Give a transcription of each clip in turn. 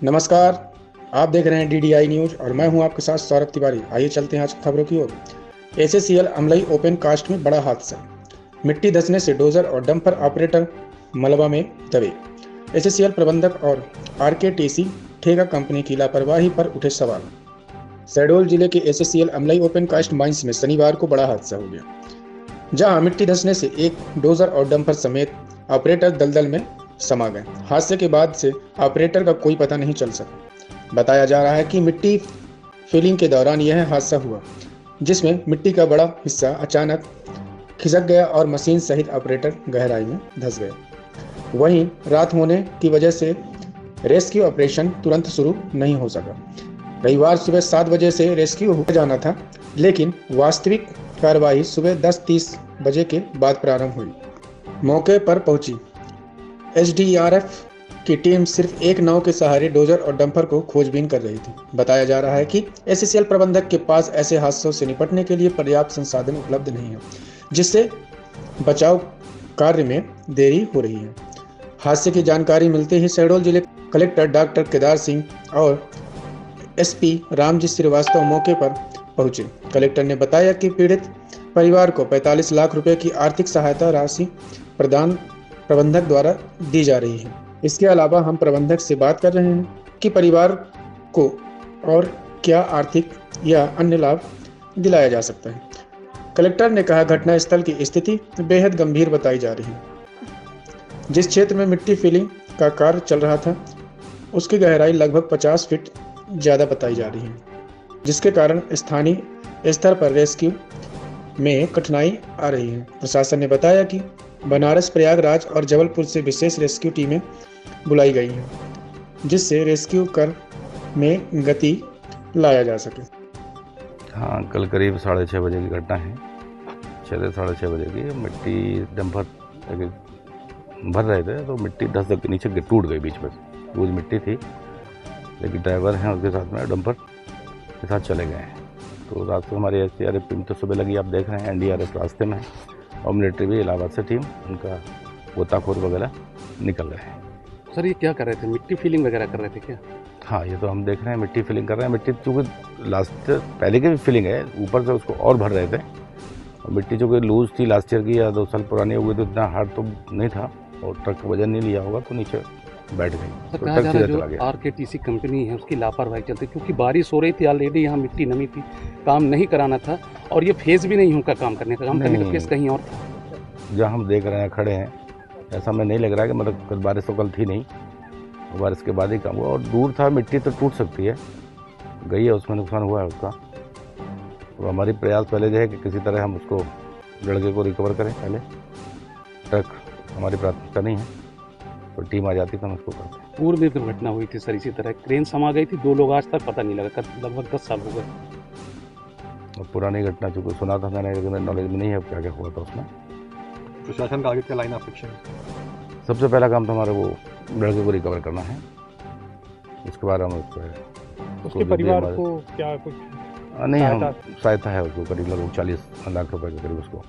नमस्कार। आप देख रहे हैं डीडीआई न्यूज और मैं हूं आपके साथ सौरभ तिवारी। आइए चलते हैं आज की खबरों की ओर। एसएससीएल अमलई ओपन कास्ट में बड़ा हादसा, मिट्टी धंसने से डोजर और डंपर ऑपरेटर मलबा में दबे। एसएससीएल प्रबंधक और आरकेटीसी ठेका कंपनी की लापरवाही पर उठे सवाल। शहडोल जिले के एसएससीएल अमलई ओपन कास्ट माइंस में शनिवार को बड़ा हादसा हो गया, जहां मिट्टी धंसने से एक डोजर और डंपर समेत ऑपरेटर दलदल में समा गए। हादसे के बाद से ऑपरेटर का कोई पता नहीं चल सका। बताया जा रहा है कि मिट्टी फिलिंग के दौरान यह हादसा हुआ, जिसमें मिट्टी का बड़ा हिस्सा अचानक खिसक गया और मशीन सहित ऑपरेटर गहराई में धंस गए। वहीं रात होने की वजह से रेस्क्यू ऑपरेशन तुरंत शुरू नहीं हो सका। रविवार सुबह 7 बजे से रेस्क्यू हो जाना था, लेकिन वास्तविक कार्रवाई सुबह 10:30 बजे के बाद प्रारंभ हुई। मौके पर पहुंची एसडीआरएफ की टीम सिर्फ एक नाव के सहारे डोजर और डंपर को खोजबीन कर रही थी। बताया जा रहा है कि एसएससीएल प्रबंधक के पास ऐसे हादसों से निपटने के लिए पर्याप्त संसाधन उपलब्ध नहीं है, जिससे बचाव कार्य में देरी हो रही है। हादसे की जानकारी मिलते ही शहडोल जिले कलेक्टर डॉक्टर केदार सिंह और एसपी रामजी श्रीवास्तव मौके पर पहुंचे। कलेक्टर ने बताया कि पीड़ित परिवार को 45 लाख रुपए की आर्थिक सहायता राशि प्रबंधक द्वारा दी जा रही है। इसके अलावा हम प्रबंधक से बात कर रहे हैं कि परिवार को और क्या आर्थिक या अन्य लाभ दिलाया जा सकता है। कलेक्टर ने कहा, घटनास्थल की स्थिति बेहद गंभीर बताई जा रही है। जिस क्षेत्र में मिट्टी फिलिंग का कार्य चल रहा था, उसकी गहराई लगभग 50 फीट ज़्यादा बताई जा रही है, जिसके कारण स्थानीय स्तर पर रेस्क्यू में कठिनाई आ रही है। प्रशासन ने बताया कि बनारस, प्रयागराज और जबलपुर से विशेष रेस्क्यू टीमें बुलाई गई हैं, जिससे रेस्क्यू कर में गति लाया जा सके। हाँ, कल करीब 6:30 बजे की घटना है। 6 से 6:30 बजे की। मिट्टी डंपर भर रहे थे तो मिट्टी धस के नीचे टूट गई बीच में। पूरी मिट्टी थी, लेकिन ड्राइवर हैं उसके साथ में डंपर के साथ चले गए हैं। तो रात को हमारी एसडीआरएफ टीम तो सुबह लगी, आप देख रहे हैं। एनडीआरएफ रास्ते में है और मिलिट्री भी इलाहाबाद से टीम, उनका गोताखोर वगैरह निकल रहे हैं। सर, ये क्या कर रहे थे? मिट्टी फिलिंग वगैरह कर रहे थे क्या? हाँ, ये तो हम देख रहे हैं, मिट्टी फिलिंग कर रहे हैं। मिट्टी चूँकि लास्ट पहले की भी फिलिंग है, ऊपर से उसको और भर रहे थे। और मिट्टी चूँकि लूज थी, लास्ट ईयर की या 2 साल पुरानी हो गई, तो इतना हार्ड तो नहीं था और ट्रक वजन नहीं लिया होगा तो नीचे बैठ गई। सर, तो कहा ट्रक जा रहा है सीधा जो चला गया। आरकेटीसी कंपनी है उसकी लापरवाही चलती, क्योंकि बारिश हो रही थी, ऑलरेडी यहाँ मिट्टी नमी थी, काम नहीं कराना था और ये फेज भी नहीं उनका काम करने का, काम करने का फेज कहीं और था। जहाँ हम देख रहे हैं, खड़े हैं, ऐसा हमें नहीं लग रहा है कि मतलब कल बारिश तो कल थी नहीं, बारिश के बाद ही काम हुआ। और दूर था, मिट्टी तो टूट सकती है, गई है, उसमें नुकसान हुआ है उसका। तो हमारी प्रयास पहले जो है कि किसी तरह हम उसको लड़के को रिकवर करें। पहले ट्रक हमारी प्राथमिकता नहीं है, तो टीम आ जाती तो हम उसको करते। पूर्व में दुर्घटना हुई थी सर, इसी तरह क्रेन समा गई थी, 2 लोग आज तक पता नहीं लगा, लगभग 10 साल हो गए। और पुरानी घटना चूँकि सुना था मैंने, लेकिन नॉलेज में नहीं है क्या क्या हुआ था उसमें। प्रशासन का आगे क्या लाइन ऑफ एक्शन? सबसे पहला काम तो हमारा वो लड़के को रिकवर करना है, उसके बाद हम उसके परिवार को क्या कुछ नहीं, हम सहायता है उसको करीब लगभग 40 लाख रुपए के करीब उसको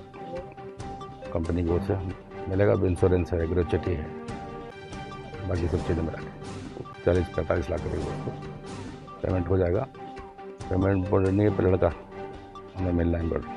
कंपनी की ओर से मिलेगा। इंश्योरेंस है, ग्रेच्युटी है, बाकी सब चीज़ें मिला के 40-45 लाख करीब उसको पेमेंट हो जाएगा। पेमेंट नहीं है, पर लड़का हमें मिलना है।